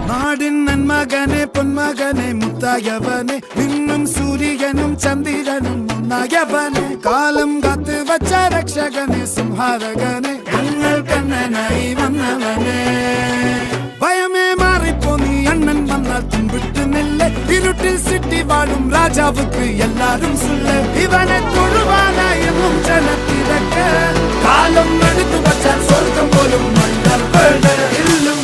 നാടിൻ നന്മകനെ പൊന്മകനെ മുത്തായവനെ നിന്നും സൂര്യനും ചന്ദ്രനും ഒന്നായവനെ കാലം കാത്ത് വച്ച രക്ഷകനെ സംഹാരകനെ ഞങ്ങൾ കണ്ണനായി വന്നവനെ ഭയമേ മാറിപ്പോ നീ അണ്ണൻ വന്നാൽ തുമ്പിട്ട് നെല്ല് ഇരുട്ടിൽ സിറ്റി വാഴും രാജാവുക്ക് എല്ലാരും സുല്ല് ഇവനെ തൊഴുവാനായും ജനത്തിരക്ക് കാലം എടുത്തു വച്ചാൽ സ്വർഗം പോലും മണ്ണൽ ഇല്ലും